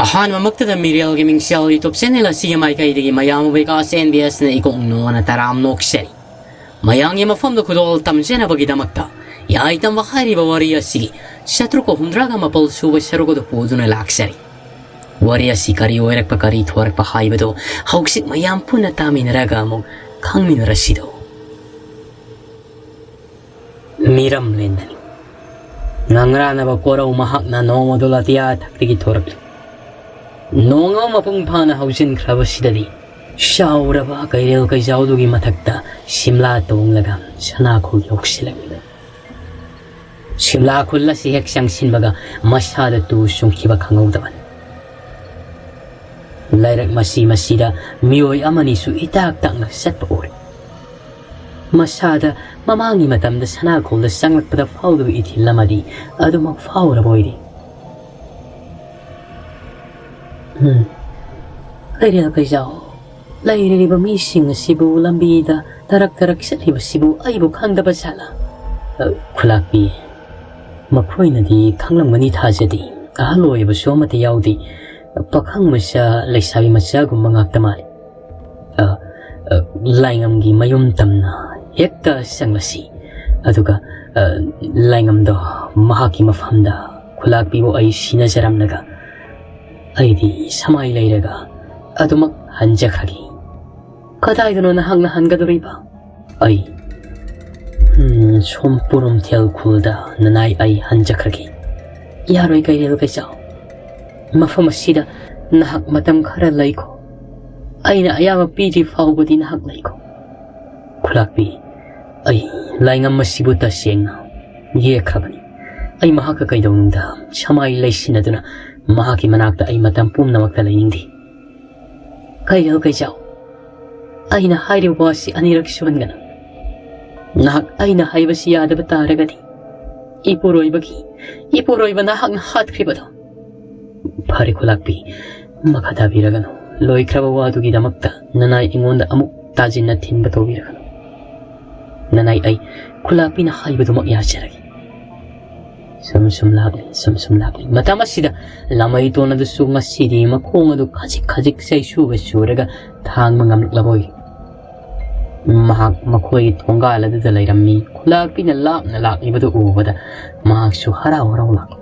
ꯑꯍꯥꯟꯕꯃꯛꯇꯗ ꯃꯤꯔꯦꯜꯒꯤ ꯃꯤꯡꯁꯦꯜ YouTube channel ꯑꯁꯤꯒꯤ ꯃꯥꯏꯀꯩꯗꯒꯤ ꯃꯌꯥꯝꯕꯨ ꯕꯤꯀꯥꯁ ꯑꯦꯟꯕꯤꯑꯦꯁꯅ ꯏꯀꯣꯛꯅꯣꯅ ꯇꯔꯥꯝ ꯅꯣꯛꯆꯔꯤ ꯃꯌꯥꯝꯒꯤ ꯃꯐꯝꯗ ꯈꯨꯗꯣꯜ ꯇꯝꯖꯅꯕꯒꯤꯗꯃꯛꯇ ꯌꯥꯏꯇꯝꯕ ꯍꯥꯏꯔꯤꯕ ꯋꯥꯔꯤ ꯑꯁꯤꯒꯤ 784 ꯁꯨꯕ ꯁꯔꯨꯛ ꯑꯗꯨ ꯄꯨꯗꯨꯅ ꯂꯥꯛꯆꯔꯤ ꯋꯥꯔꯤ ꯑꯁꯤ ꯀꯔꯤ ꯑꯣꯏꯔꯛꯄ ꯀꯔꯤ ꯊꯣꯔꯛꯄ ꯍꯥꯏꯕꯗꯨ ꯍꯧꯖꯤꯛ ꯃꯌꯥꯝ ꯄꯨꯟꯅ ꯇꯥꯃꯤꯟꯅꯔꯒ ꯑꯃꯨꯛ ꯈꯪꯃꯤꯟꯅꯔꯁꯤꯗꯣ ꯃꯤꯔꯝ ꯂꯦꯟꯗꯅꯤ ꯉꯪꯔꯥꯅꯕ ꯀꯣꯔꯧ ꯃꯍꯥꯛꯅ ꯅꯣꯡꯃꯗꯨ ꯑꯇꯤꯌꯥ ꯊꯛꯇꯒꯤ ꯊꯣꯔꯛꯂꯤ ꯅꯣꯡꯃ ꯃꯄꯨꯡ ꯐꯥꯅ ꯍꯧꯖꯤꯟꯈ꯭ꯔꯕꯁꯤꯗꯗꯤ ꯆꯥꯎꯔꯕ ꯀꯩꯔꯦꯜ ꯀꯩꯖꯥꯎꯗꯨꯒꯤ ꯃꯊꯛꯇ ꯁꯤꯝꯂꯥ ꯇꯣꯡꯂꯒ ꯁꯅꯥꯈꯣꯜ ꯌꯧꯁꯤꯜꯂꯛꯂꯤ ꯁꯤꯝꯂꯥ ꯈꯨꯜ ꯑꯁꯤ ꯍꯦꯛ ꯆꯪꯁꯤꯟꯕꯒ ꯃꯁꯥꯗ ꯇꯨ ꯆꯨꯡꯈꯤꯕ ꯈꯪꯍꯧꯗꯕꯅꯤ ꯂꯩꯔꯛ ꯃꯁꯤꯗ ꯃꯤꯑꯣꯏ ꯑꯃꯅꯤꯁꯨ ꯏꯇꯥꯛ ꯇꯥꯛꯅ ꯆꯠꯄ ꯎꯔꯦ ꯃꯁꯥꯗ ꯃꯃꯥꯡꯒꯤ ꯃꯇꯝꯗ ꯁꯅꯥꯈꯣꯜꯗ ꯆꯪꯂꯛꯄꯗ ꯐꯥꯎꯗꯕ ꯏꯊꯤꯜ ꯑꯃꯗꯤ ꯑꯗꯨꯃꯛ ꯐꯥꯎꯔꯕ ꯑꯣꯏꯔꯤ ꯀꯩꯔꯦꯜ ꯀꯩꯖꯥꯎ ꯂꯩꯔꯤꯕ ꯃꯤꯁꯤꯡ ꯑꯁꯤꯕꯨ ꯂꯝꯕꯤꯗ ꯇꯔꯛ ꯆꯠꯂꯤꯕꯁꯤꯕꯨ ꯑꯩꯕꯨ ꯈꯪꯗꯕ ꯖꯥꯠꯂꯥ ꯈꯨꯂꯥꯛꯄꯤ ꯃꯈꯣꯏꯅꯗꯤ ꯈꯪꯂꯝꯒꯅꯤ ꯊꯥꯖꯗꯦ ꯑꯍꯜ ꯑꯣꯏꯕꯁꯨ ꯑꯃꯠꯇ ꯌꯥꯎꯗꯦ pakhang masya laisabi masya gumanga tamali laingam gi mayum tamna hekta sanglasi aduga laingam do mahaki mafamda khulak bibo ai sina jaramnaga aidi samai leiraga adumak hanjakhagi kadai dono na hangna hangadoriba ai sompurum tel khulda nanai ai hanjakhagi yaroi kairel kaisao mafam asida nahak matam khara laiko aina ayama piji faubadi nahak laiko khulakbi ai laingam masibu ta sengna ye khabani ai mahaka kaidonda samai laisinaduna mahaki manakta ai matam pumnamakta lainindi kairel kaijao aina hairi wasi anirak suwangana nahak aina haibasi yadaba taragadi ipuroiba nahak hatkhribado Pari khulakpi makhada biragano loi khraba wadugi damakta nanai ingonda amuk tajinna thinba to biragano nanai ai khulakpi na haibudu mak yacharagi sum lakli matama sida lamai to na du sunga sidi makhong adu khajik sai su ba suraga thang mangam laboi mahak makhoi thonga la da lairammi khulakpi na lakni badu ubada mahak su hara lak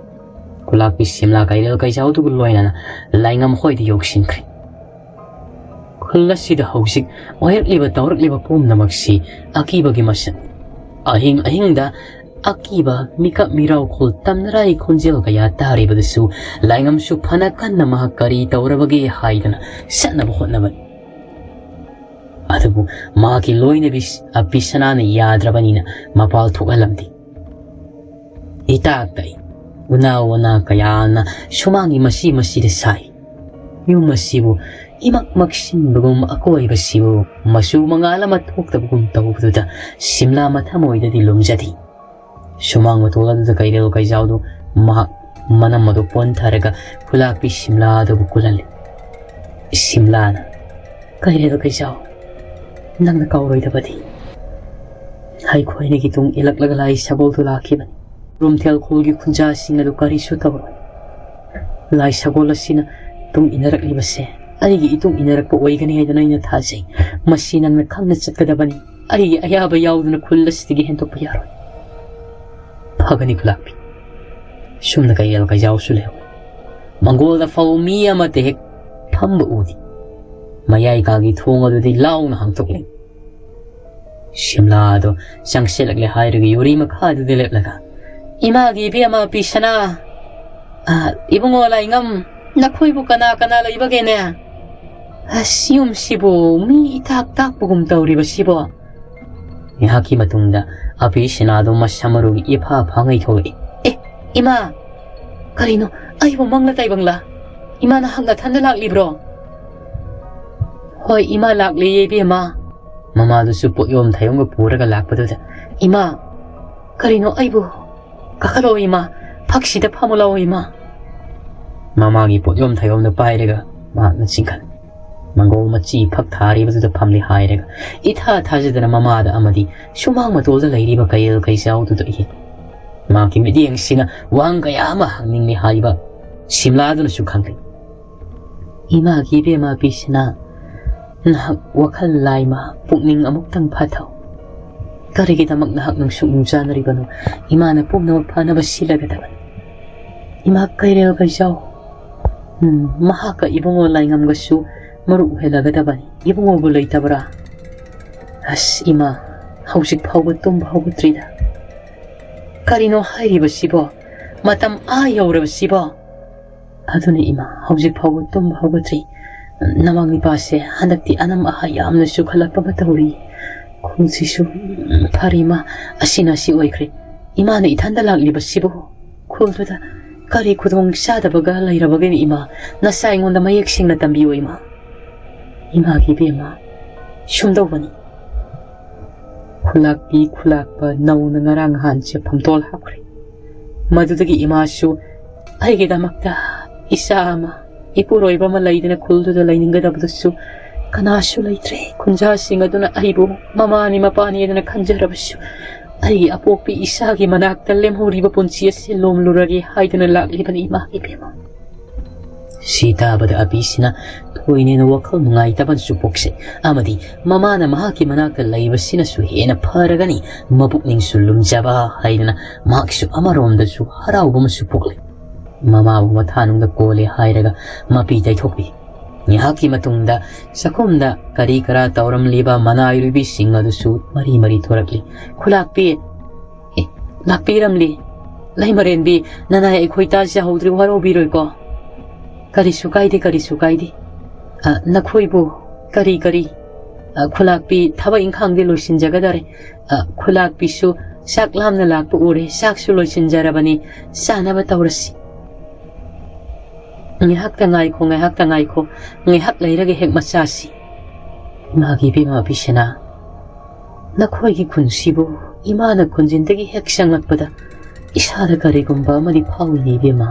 Kulakpi simla kairel kaijau tu gulloina laingam hoi di yokshinkri kullasi da hausik wayar liba taurak liba pum namaksi akiba gi masan ahing da akiba mika mirau khol tamnarai khonjel kaya tari badasu laingam su phanakan nama kari taurabagi haidana sanna bhotnaban adabu ma ki loina bis apisana na yadrabanina mapal thugalamdi itak Una kayana sumangi masi de sai yung masibu imak maksin bagum ako ay basibu masu mga alamat hukta bagum tawag da simla matamoy da dilum jadi sumang matulad da kairel kaijao do manam madupon taraga kulakpi simla da bukulali simla na kairel kaijao nang nakauroy da badi hay koy ni gitung ilaglagalay sabol to lakiban Rumtel khulgi khunja sina lukari su tawro lai sagola sina tum inarak libase aigi itung inarak po waigani haidana ina thajai masina na khangna chatkadabani aigi ayaba yauduna khullas tigi hento payaro phagani khulakpi sumna kayel kajau su lew mangol da faumi ama te phamba udi mayai kagi thonga du di launa hangtokle shimla do sangselakle hairigi yuri makha du dileplaga Imagi biyama pisana ibungo laingam nakhoibu kana laibagene asyum sibo mi itak bugum tawriba sibo yahaki matungda apisana do masamaru ipa phangai tholi ima karino aibo mangla taibangla ima na hangna thanda laklibro hoi ima lakli biyama mama du supo yom thayong puraga lakpadu ima karino aibo kakalo ima paksida pamulaw ima mamagi po yom thayom na pairega ma na singkan mangol machi phak thari badu da phamli hairega itha thajidana mama da amadi sumang matol da lairi ba kail kaisau tu hi ma ki mediang sina wang kaya ma hangning ni haiba simla du na su khangli Imagi bema bisina nahak wakal laima pukning amuktang pataw. Karigidamak nahak ng sumumsan ribano ima na pum na magpanabas sila gataban. Ima kaireo kajaw. Mahaka ibang walay ngam gasu maruhela gataban. Ibang wabulay tabra. As ima hausik paugat tumbahugat rida. Karino hayri ba sibo? Matam ayaw ra ba sibo? Aduna ima hausik paugat tumbahugat ri. Namang nipase handakti anam ahayam na sukhalak pa matawri. Kung sisu parima asina si oikre. Ima na itanda lagli ba sibo? Kultuda kari kudong sada baga layra bagay ni ima nasa ingon na mayiksing na tambiyo ima. Ima gibi ima. Sumdaw ba ni? Kulak pa naw na ngarangahan siya pamtol hapre. Madudagi ima su ay gidamakta isa ama. Ipuroy ba malay din na kulto da lay ninga dabdasu kanasyo lay tre kunjasi nga doon na aybo mamani mapani na kanjarabasyo ay apopi isagi manaktalem huri ba ponsiya silom luragi hay doon na lakli pa ni ima ipima sita ba da abisina tuwi ni na wakal mga itaban supokse amadi mama na mahaki manaktal lay ba sinasuhi na paragani mapukning sulum jaba hay na maksu amarom da su haraw ba masupukli Mama bumathanong da kole hayraga mapitay thokpi. Ngihaki matungda sakumda kari kara tauram liba manayrubi singa dusu mari thorakli. Khulakpi lakpiramli. Lai marenbi nanay ikhoita siya hodri warobiroi ko. Kari sukaidi. Nakhoibu kari. Khulakpi thaba inkhangdi loisinjagadare. Khulakpi su saklam na lakpu ure saksu loisinjarabani sanaba taurasi. Ngihak tangay ko, ngihak layragi hek masasi. Magibi mabisina. Nakoy gi kunsibo, ima na kunjindagi hek siyang nagpada. Isara karigumba malipawi ni bima.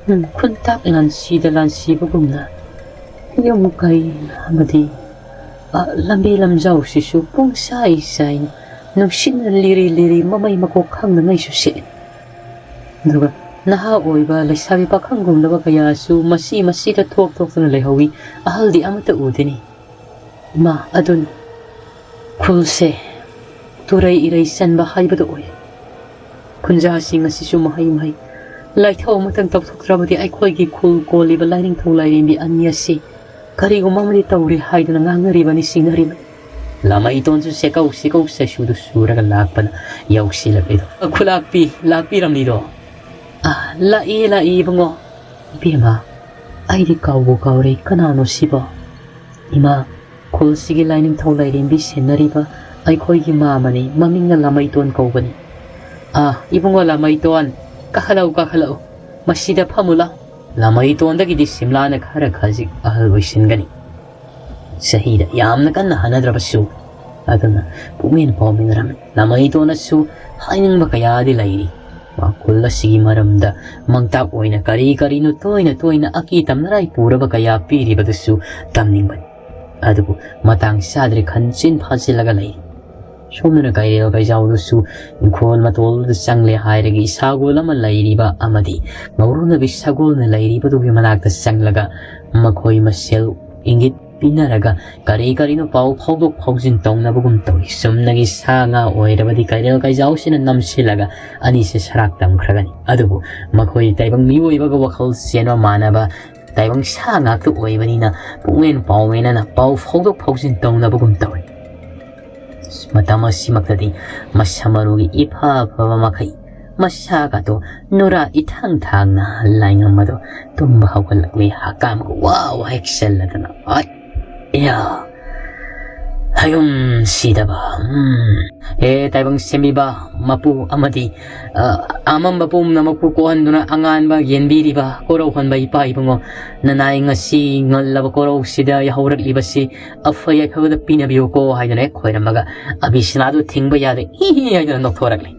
Kuntak lan sibo gumna. Yung kay amadi. Lambi lamjaw sisu, pung say. Nung sinaliri mamay makukhang na ngay susilin. Duga. Nahaoy ba laysabi pa kanggong na ba kaya su masi da tok na layhawi ahal di amata udini. Ma adun kulse turay iray san ba hay ba dooy. Kunjasi nga si sumahay laytaw matang tok trabadi ay koy gi kul koli ba layring tong layring bi anya si kari gumamali tawri hay na ngangari ba ni sinari ba. Lama iton su sekaw sa sudo sura ka lakpan yaw sila ito. Lakpi ram nito. Lai bango. Bima, ay di kaw-ray kanano siba. Ima, kul sige lining tau layrin bisin na riba ay ko'y gimama ni maming nga lamay tuan kaw ba ni. Ibang nga lamay tuan, kakalaw. Masida pa mula. Lamay tuan dagi di simla nagharaghazik ahalwisin gani. Sahida, yam na kan nahanadra su. Adon na, pumin pa minaraman. Lamay tuan na su, hay nang makaya di layri. Makula sige maramda mangtapoy na kari no toy na akitam na ray pura ba kaya piri ba dusu tamning ban. Ado po matang sadri kansin pasilagalay. Sumna na kayo kay jaw dusu kol matol dusang lehay ragi isagol naman layri ba amadi. Mauro na bisagol na layri ba dubi managtas sang laga maghoy masel ingit pinaraga kari no pau paujin tong na bugum toy sum nagi sanga oira ba di kayo kay jaw sinan namsilaga ani se saraktam kragani adubo maghoy taibang miwoy baga wakal siano mana ba taibang sanga tu oy banina pungen pauwena na pau paujin tong na bugum toy matama simakdadi masamarugi ipa pamamakay masaga to nura itang-tang na laingang mato tumbahawal may hakam ko wow excel na na ay hayum sida ba taibang semi ba mapu amadi amam bapum na magpukuhan doon na angan ba yenbiri ba korawhan ba ipa ibang nanay nga si ngalaba koraw sida yahawrak liba si afaya kagada pinabiyo ko hay na koy na maga abisinado ting ba yade hihi hay na noktorak li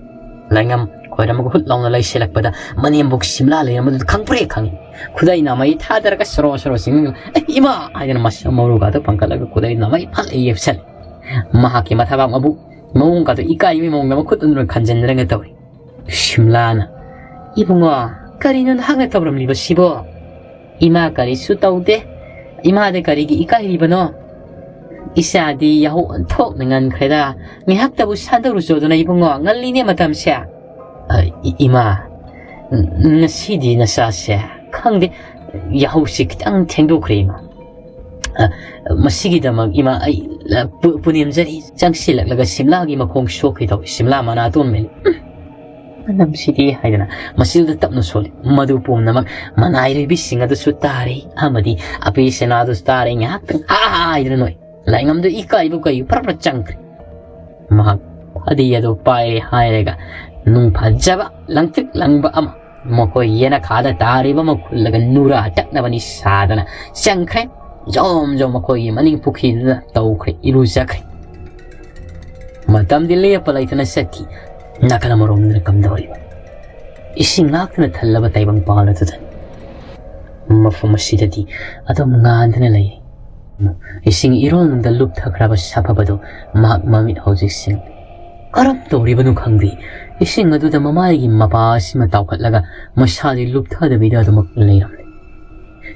langam koy na maghutlaw na lay silak pada maniyambog simlalay na madud kangpre kangin kuday na may tadaraka soro singang ima ay na mas maruga to pangkalaga kuday na may palay sal mahaki matabang abu maung ka to ikay mi mong na makutun ro kanjan na nga tawri simlana ibunga karinon hanga tawram liba sibo Ima karisu taude. Imada karigi ikairibano. Isadi yahu ontok dengan kreda. Ngihak tabu sadaru sodona ibungo ngalini matamsya. Ima. Nasidi nasasya. Kangde yahu si kitang tengdokre ima. Masigidamag ima ay punimjari jangsilaglaga simlagi makong shoki daw simla manaton mel. Manam sidi haydana masilda tapno soli madupum namak manayre bising adu sutari amadi api senado stari ngak haydana noy laingam do ikai bu kai pra changkri mahak adi yado pai hayrega nung phajaba langtik langba ama moko yena khada tari ba makullaga nura taknabani sadana changkre jom mako maning pukhi tawkre irujakre matam dile palaitana saki nakala morong na kamdawriba ising ngakna thallaba taibang pala tudan mafum asidadi adom ngandana lay ising irol nung dalup thakraba sapabado mahak mamit hojik sing karam tawribanu khangdi ising aduda mamaigi mapasima tawkatlaga masadi lup thadabida adumak layram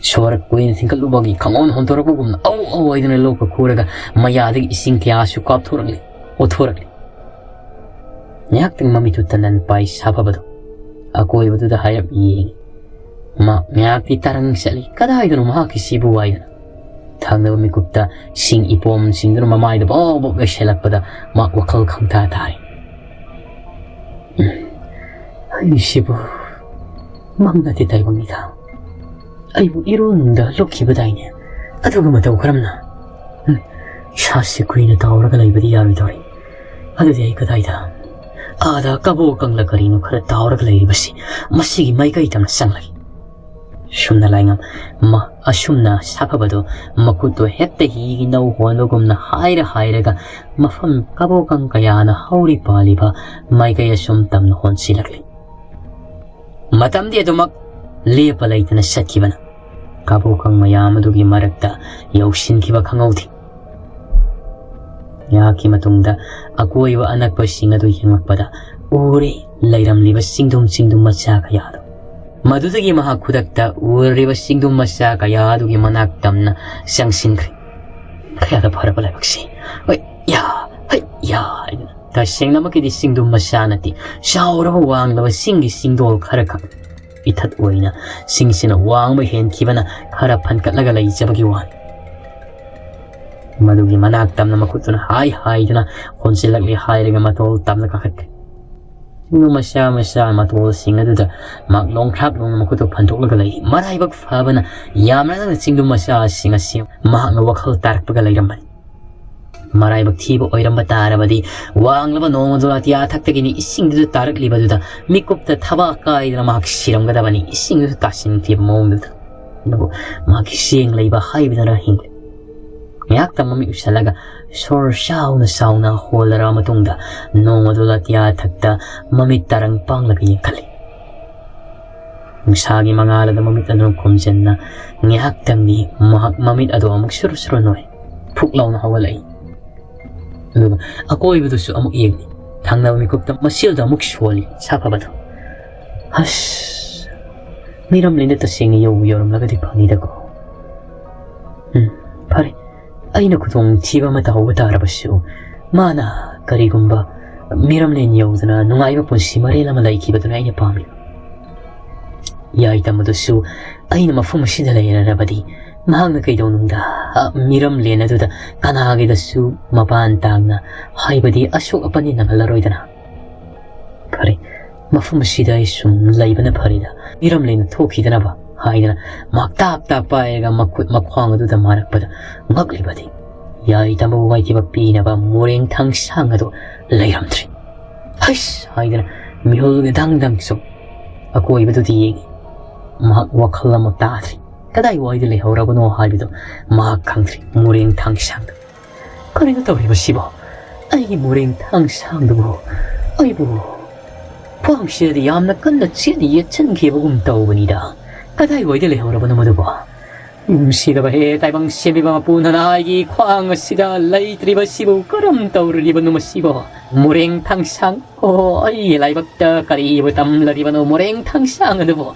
Sorak kuin tingkat lubagi kangon hontor aku gumna au idana loka kuraga mayadi ising kya su kap thoragli othoragli nyak ting mami tutanan pai sababado aku ibadu da hayap yeng ma nyak ti tarang sali kada idana ma kisibu aidana thangna mi kupta sing ipom singdana mamai da bo gashelak pada ma wakal khangta tai ai sibu mamna ti tai bangita 아이고 이런다 럭키보다이네 아두고 또 그럼나 샤시 꾸이네 다오라가 라이버디 야르더리 아두데 이거다이다 아다 까보 강라거리노 카라 다오라가 라이버시 마시기 마이가 이tam나 쌍라기 shum나 라잉암 마 아shum나 사파바도 마쿠토 헷테 히기 나우 호노곰나 하이라가 마팜 까보 강가야나 하우리 발리바 마이가 야shum 땀나 혼실라기 마탐디에도 막 레팔라이트나 샷키바나 kabukang mayamadugi marakta yaushin kiba kangauti yaki matungda aku iwa anak pa singadu yangmakpada uri layram liba singdum macha kayado madudagi mahakudakta uri ba singdum macha kayadugi manaktamna sangsinkri kayada parabala baksi ya ta singnamakidi singdum macha nati shaurawa wanglaba singi singdol karakak itat oina singsina wangma hen kibana khara phankatlaga lai jabagi wan madugi manak tamna makutuna hai dana honsilakli hairega matol tamna kakhat singu masya matol singadu da mak long khrap long makutu phantoklaga lai marai bak fabana yamna na singdu masya singa sim mahanga wakhal tarakpaga lairamban marai bak thibo oiramba tarabadi wanglaba nongodolati athaktegini isingdu taraklibadu mikupta thaba kaidana mak siramgadabani isingdu tasin thibo mongdu nabu mak sing leiba haibidara hing yak tamami usalaga sor sauna holara matungda nongodolati athakta mamit tarang panglaga yengkali sagi mangalada mamit adon komjenna ngyak tamni mamit ado amuk suru noy phuklauna hawalai ako ibudusu amuk yegni thangna mikupta masilda amuk shwali sapabado miram linde to singi yoram lagadi panida ko pare aina kutong tiba mata hawata arabasu mana karigumba miram len yodana nungaiba punsi marela malai kibaduna aina pamli yaita madusu aina mafum sidala yarabadi mahang na kayo nungda miram lena duda kanagi da su mapantang na haibadi asok apani na malaroy dana pare mafumashida isum laiba na parida miram lena toki dana ba haidana maktap paega makwang duda marakpada ngaglibadi yai tamo wai tiba pina ba mureng tang sangado lairamtri haidana mihol dang so ako iba duda yengi wakala mo tatri kadai waidi le horago no haibido ma kangri mureng tang sang kaniga tawriba sibo ai mureng tang sang do ai bu pangshidi yamna kanna chini yechen kebugum tawbanida kadai waidi le horago no modo ba sida ba he taibang sibiba punana ai kwang sida laitriba sibo karam tawriba no masibo mureng tang sang ai laibakta kari botam lariba no mureng tang sang do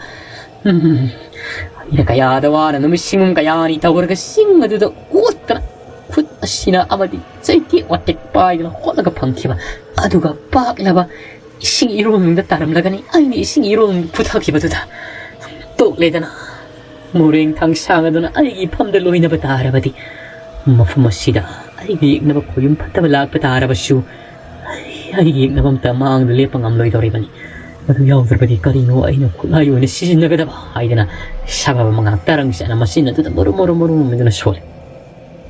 이래 가야다 와라 놈의 싱음 가야니 타고라가 싱어두도 웃거나 굿 아시나 아마디 짤기 와택 빠이나 호나가 방키바 아두가 빡라바 싱 이로는다 따름라가니 아이니 싱 이로는 부탁이바두다 똑레다나 무랭 당상하도나 아이기 팜들로 인하바 따라바디 마푸마시다 아이기 익나바 고윤 파타바 락바 따라바슈 아이기 익나밤 따망도 레빵 암로이더리바니 Madu yaudarbadi karino aina kulayo na sisinagada ba aidana sababa mga tarang siya na masina tuta moro meduna sole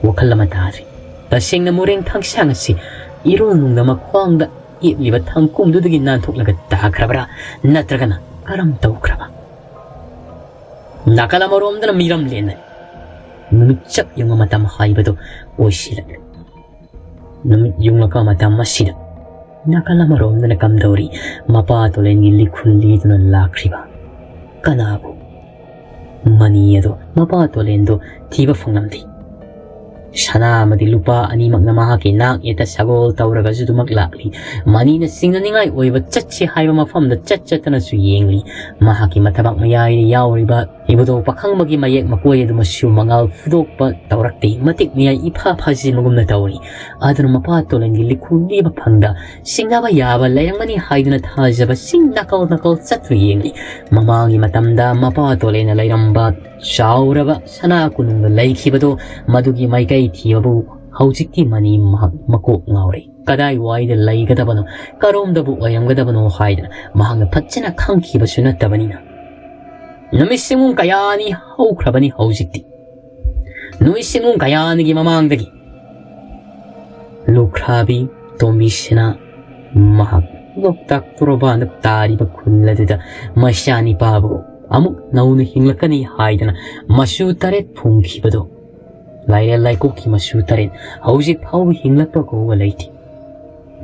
wakal naman taari tasing na muring tang siya nga si irunong na makwang da ilibat ang kumdudagin nantok lagat takrabara natragana karam taw kraba nakalamorom da na miram lena numitsak yung mata mahay ba to o sila yung makamata masina Nakalamorom na nakamdori, mapatuloy nilikuli ito ng lakriba. Kanabo. Maniya do, mapatuloy do, tiba fangamdi. Sana madilupa animag na mahakinak ita sagol tauraga su dumaglakli. Mani na singna ningay o iba tsatsi haiba mafam da tsatsata na su yengli. Mahaki matabak mayay ni yauriba. Iba do pakang magi mayek makuya do masyu mangal fudok pa taurakti. Matik niya ipapasil magum na tauri. Adano mapatuloy nilikuli ba pangda. Singna ba yaba layang mani haido na taja ba sing nakal satru yengli. Mamangi matamda mapatuloy na layang ba. Shaura ba sana kunung na layki ba do madugi may kay tiyabu haujikti mani mako ngauri kadai waida lai gadabano karom dabu ayam gadabano haida mahanga patchina kanki basuna tabanina numisimung kayani haukrabani haujikti numisimung kayani gi mamangdagi lukrabi tomishina mahag loktak turoban tari bakunladida mashani babu amuk nauna hinglakani haidana masu taret phungkhibado laire laikokki masu taret haujik phau hinglakpa ko walaiti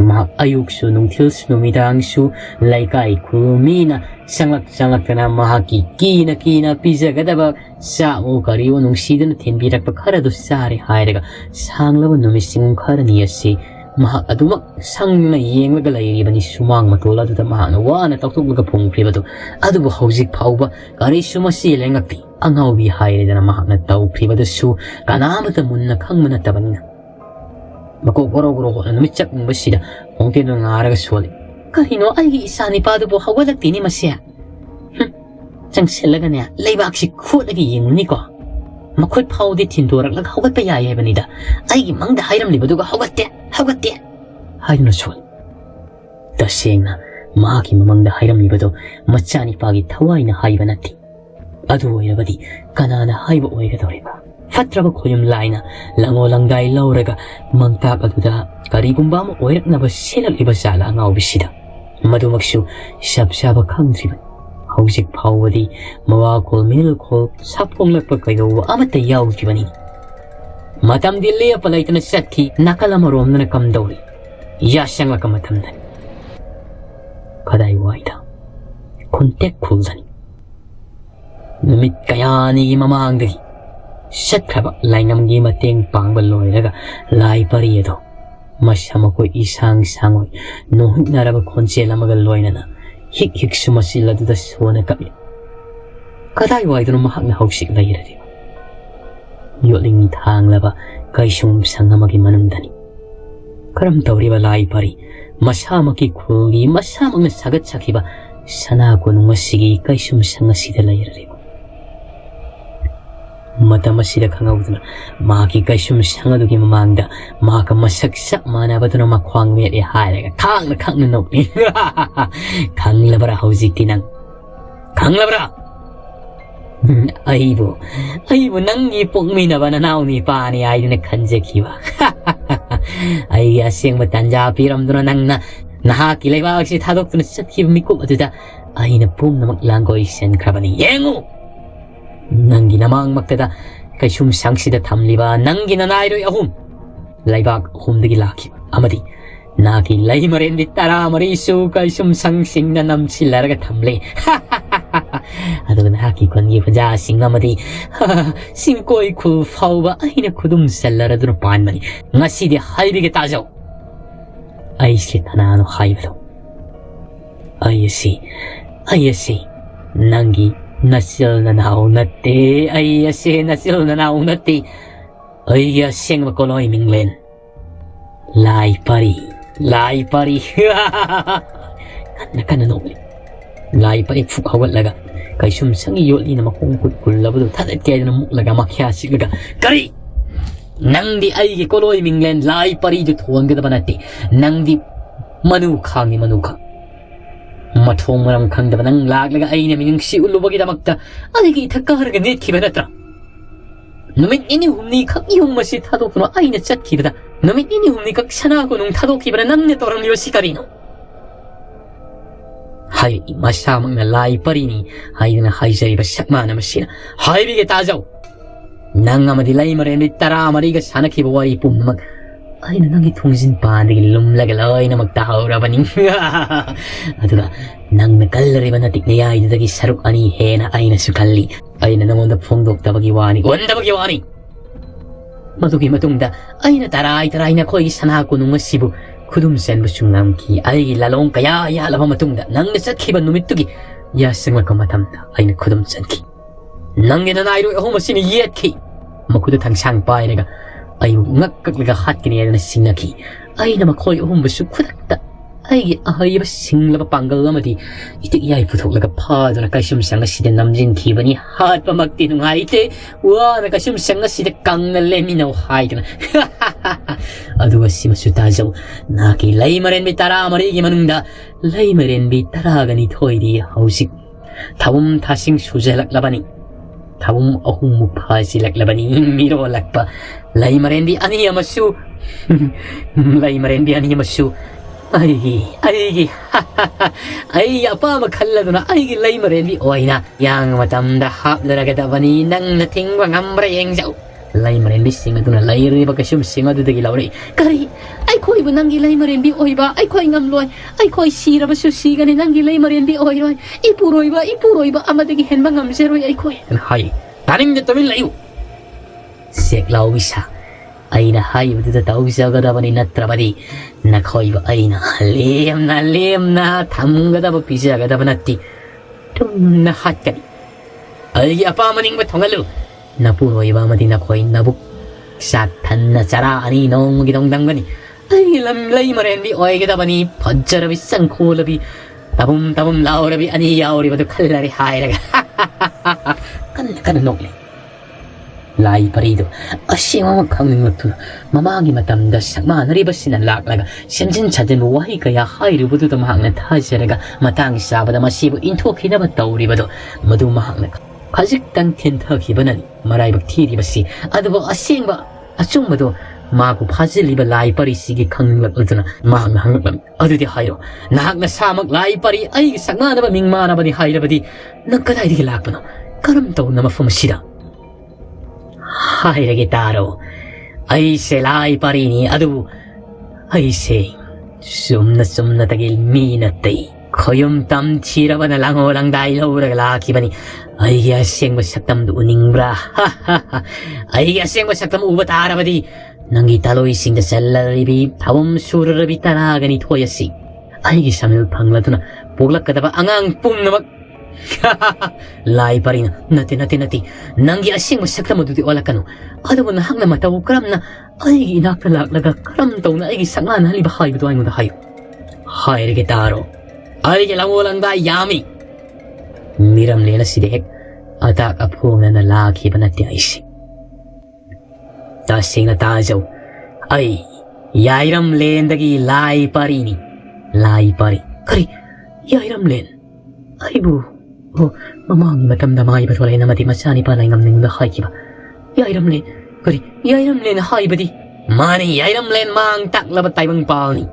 ma ayuk su nungthil su numidang su laikai khumina sanglak kana mahaki kina pizza gadaba sa o kariwo nungsidana thenbirakpa kharadu sare hairaga sanglaba numising kharani ase mahak adumak sangna yenglaga lairibani sumang matola duda mahakna wana taktuglaga phungkribadu adubu haujik phauba kari sumasi lengakti angaubi hairidana mahakna taukribadu su kanamata munna khangmana tabanina mako goro numitsak ngbasida pongtino ngaraga sole karino aigi isani padubu hawalakti ni masya changsellaga ne leibakshi khudagi yengni ko makhut phaude thindorak lag hawat pa yaye banida aigi mangda hairam libaduga hawate haiduna sol tasengna maaki mamangda hairam libado machani pagi thawaina haiba nati adu oirabadi kanana haiba oigadoriba fatraba khoyum laina lango langdai lauraga mangtak aduda karigumba mo oiraknaba selak liba sala ngaubisida madumaksu sabsaba khangdriba haujik phawadi mawakol milkol saponglakpa kaidowa amata yaudribani matam dilli apalaitana sathi nakalamaromna kamdori yashanglaka matamdani kadai waida kontek khulzani numit kayani mamangdagi satkhaba laingamgi mateng pangba loiraga lai pariyado masama ko isang sangoi nohik naraba khonchela magal loinana hik sumasila duda sona kabi kadai waida no mahakna hausik lairadi yoling thanglaba kaisum sangamagi manamdani karam tawriba lai pari masamaki khulgi masamagna sagat sakhiba sana ko nungasigi kaisum sangasida lairariba matamasida khangawduna maki kaisum sangadugi mamangda maka masaksa manabaduna makhwang mele hairaga khangna nokni khanglabara haujikti nang khanglabara Aibu nangi pokminaba na nauni pa ni aidina kanjekiwa. Ay asing matanja piramduna nang na nahakilay si tadok na sakib mikub aduda ay na pum na maglanggoy sen krabani yengu. Nangi namang magtada kay sumsangsida tamliba nangi na nairoy ahum. Laybag ahum dagi laki amadi. Naki lay marendi tara marisu kay sumsangsing na namsilaraga tamli. Aduh haki kon ye paja singamadi singkoi ku fauba aina kudum sallara dur pan mani ngasi de haibi ge tajo aisi tanano haibdo ayasi nangi nasil na naunati ay asi nasil na naunati ay asing makoloy minglen lai pari kan na nobli lai pari fukhawat laga kay sumsang iyoli na makungkut kulabado tatat kaya na muklaga makyasik laga kari nang di ay koloy minglen lai pari ju thuang gada banati nang di manukha ni manukha mathong maram khang da nang lag laga ay na mining si ulubagi da magta ay gi thakka harga net ki banatra numit ini humni khak yung masi thado kuno ay na chat ki bada numit ini humni kak sana ko nung thado ki bada nang ne torang liyo sikarino hay masamang na lai pari ni hay na hay sari ba sakma na masina hay bige tajaw nang amadi lai mare mi tara mari ga sana ki bawari pum mag ay na nangi thungsin pa de lumlagalay na magtahaw ra baning aduga nang nakalari ba natik na yay dagi saruk ani he na ay na sukalli ay na nangonda phongdok tabagi wani madugi matungda ay na taray na koy sana ko nung masibu kudum sen busung namki ay lalong kaya laba matungda nang nasakhi ba numitugi yasang magkamatamda ay na kudum sen ki nang ginanayro ako masini yet ki makudo tangsang pa ay naga ay ngakaklaga hat kiniya na sinaki ay na makoy busu kudakta ay ba singlaba panggal amati itik yay putok laga pado na kasumsang asida namjin kibani hat pa magtinong haite wa na kasumsang asida kang na leminaw haite na aduwa si masutazaw naki lay maren bitara marigi manungda lay maren bitara ganit hoy di hausik tawum tasing sujalak labani tawum ahum muphasilak labani miro lakpa lay maren di ani amasu lay maren di ani amasu ay apa makalla na ay lay mareli oy na yang matam da hap daraga da bani nang nating wangam breng jau lay mareli singa tuna lay ri ba kasum singa du dagi laure kari ay koi bu nang lay mareli oy ba ay koi ngam loy ay koi sira ba su siga ni nang lay mareli oy roy ipuroi ba amadagi hen ba ngam seroi ay koi hay taning de tomin layu sek lau bisa ay na hay buta tawsa gada bani natrabadi nakhoy ba ay na lem na tham gada ba pisa gada banati tum na hat kani ay apa maning ba thongalu napuroy ba mati nakhoy nabuk sathan na chara ani nong gidong dangani ay lam lay marendi oy gada bani phajjarabi sangkholabi tabum laurabi ani yauri ba to khallari hay raga kan nokle lai parido asima makhangning matuna mamagi matamda sakma naribasina laklaga semjin chadin wahi kaya hairubudu ta mahangna thajaraga matang sabada masibu inthokina ba tawribado madu mahangna khajik tang thenthakhibanani maraibak thiribasi aduba asingba achungmado magu phajiliba lai pari sigi khangninglak ultuna mahangna hanglam adudi hairo nahakna samak lai pari ai sakma na ba mingma na bani hairabadi nakadai digi lakpano karam tawna mafum sida hay lagi taro ay se lai parini adu ay se sumna tagil minatay koyum tam chira ba na lango lang dahil ura laki bani ay aseng masaktam duning bra ay aseng masaktam ubatara badi nangi taloy sing da salaribi tawam surarabi taraga ni toyasi ay gisamil pangladuna puglak kadaba angang pum namak lai parina nati nangi asing masakta mo duti wala kano ado mo nahang na mataw karam na ay inaktalak laga karam taw na ay gisanga na haliba hay butuay mo na hayo hay regitaro ay kilang walang da yami miram lela si dehek atak apo na nalaki ba nati ay si tasing na tajaw ay yairam len dagi lai pari kari yairam len ay bu oh mamangi matamdamay ba't walay na matimasani palay ngam ning lahay kiba yairam len kari yairam len hay badi mani yairam len mang takla batay bang palni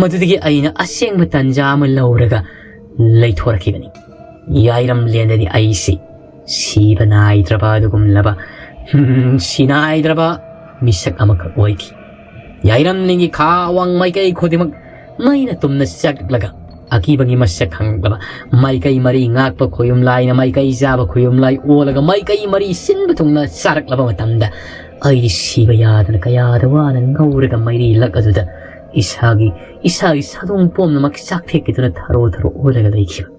matutiki ay na asing matanja malauraga lay thora kibani yairam len dadi ay si banay trabado kumlaba sinay traba misak amak oy ki yairam len kawang may kay kodimag may natum na saglaga akibangi masyakang baba may kay mari ngak pa koyum lai na may kay zaba koyum lai olaga may kay mari sin batong na sarak laba matanda ay di sibayada na kaya dawa na ngawraga may rilak aduda isagi sadong pom na magsaktik ito na taro olaga laikiba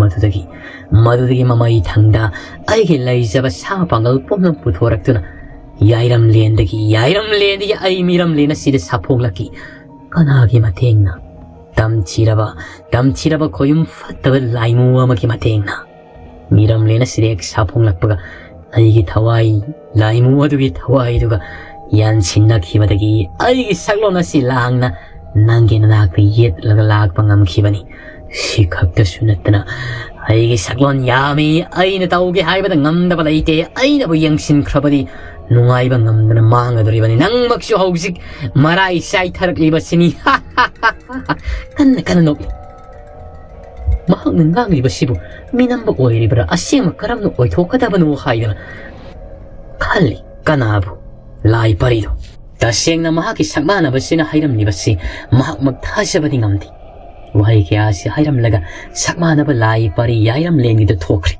ꯃꯗꯨꯗꯒꯤ ꯃꯃꯩ ꯊꯪꯗ ꯑꯩꯒꯤ ꯂꯩꯖꯕ ꯁꯥ ꯄꯥꯡꯒꯜ ꯄꯨꯝꯅꯃꯛ ꯄꯨꯊꯣꯔꯛꯇꯨꯅ ꯌꯥꯏꯔꯝꯂꯦꯟꯗꯒꯤ ꯑꯩ ꯃꯤꯔꯝꯂꯦꯟ ꯑꯁꯤꯗ ꯁꯥꯐꯣꯡꯂꯛꯈꯤ꯫ ꯀꯅꯥꯒꯤ ꯃꯇꯦꯡꯅ? ꯇꯝꯊꯤꯔꯕ ꯈꯣꯌꯨꯝ ꯐꯠꯇꯕ ꯂꯥꯏꯃꯨ ꯑꯃꯒꯤ ꯃꯇꯦꯡꯅ꯫ ꯃꯤꯔꯝꯂꯦꯟ ꯑꯁꯤꯗ ꯍꯦꯛ ꯁꯥꯐꯣꯡꯂꯛꯄꯒ ꯑꯩꯒꯤ ꯊꯋꯥꯏ ꯂꯥꯏꯃꯨ ꯑꯗꯨꯒꯤ ꯊꯋꯥꯏꯗꯨꯒ ꯌꯥꯟꯁꯤꯟꯅꯈꯤꯕꯗꯒꯤ ꯑꯩꯒꯤ ꯁꯛꯂꯣꯟ ꯑꯁꯤ ꯂꯥꯡꯅ ꯅꯪꯒꯤ ꯅꯅꯥꯛꯇ ꯌꯦꯠꯂꯒ ꯂꯥꯛꯄ ꯉꯝꯈꯤꯕꯅꯤ꯫ ꯁꯤ ꯈꯛꯇꯁꯨ ꯅꯠꯇꯅ ꯑꯩꯒꯤ ꯁꯛꯂꯣꯟ ꯌꯥꯝꯃꯤ, ꯑꯩꯅ ꯇꯧꯒꯦ ꯍꯥꯏꯕꯗ ꯉꯝꯗꯕ ꯂꯩꯇꯦ, ꯑꯩꯅꯕꯨ ꯌꯦꯡꯁꯤꯟꯈ꯭ꯔꯕꯗꯤ ꯅꯨꯡꯉꯥꯏꯕ ꯉꯝꯗꯅ ꯃꯥꯡꯒꯗꯧꯔꯤꯕꯅꯤ꯫ ꯅꯪꯃꯛꯁꯨ ꯍꯧꯖꯤꯛ ꯃꯔꯥꯏ ꯆꯥꯏꯊꯔꯛꯂꯤꯕꯁꯤꯅꯤ꯫ ꯀꯟꯅ ꯅꯣꯛꯂꯤ꯫ ꯃꯍꯥꯛꯅ ꯉꯥꯡꯂꯤꯕꯁꯤꯕꯨ ꯃꯤꯅꯝꯕ ꯑꯣꯏꯔꯤꯕ꯭ꯔꯥ, ꯑꯁꯦꯡꯕ ꯀꯔꯝꯅ ꯑꯣꯏꯊꯣꯛꯀꯗꯕꯅꯣ ꯍꯥꯏꯗꯅ ꯈꯜꯂꯤ꯫ ꯀꯅꯥꯕꯨ? ꯂꯥꯏ ꯄꯔꯤꯗꯣ꯫ ꯇꯁꯦꯡꯅ ꯃꯍꯥꯛꯀꯤ ꯁꯛꯃꯥꯟꯅꯕꯁꯤꯅ ꯍꯥꯏꯔꯝꯂꯤꯕꯁꯤ ꯃꯍꯥꯛꯃꯛ ꯊꯥꯖꯕꯗꯤ ꯉꯝꯗꯦ꯫ ꯋꯥꯍꯩ ꯀꯌꯥꯁꯤ ꯍꯥꯏꯔꯝꯂꯒ ꯁꯛꯃꯥꯟꯅꯕ ꯂꯥꯏ ꯄꯔꯤ ꯌꯥꯏꯔꯝꯂꯦꯟꯒꯤꯗ ꯊꯣꯛꯈ꯭ꯔꯦ꯫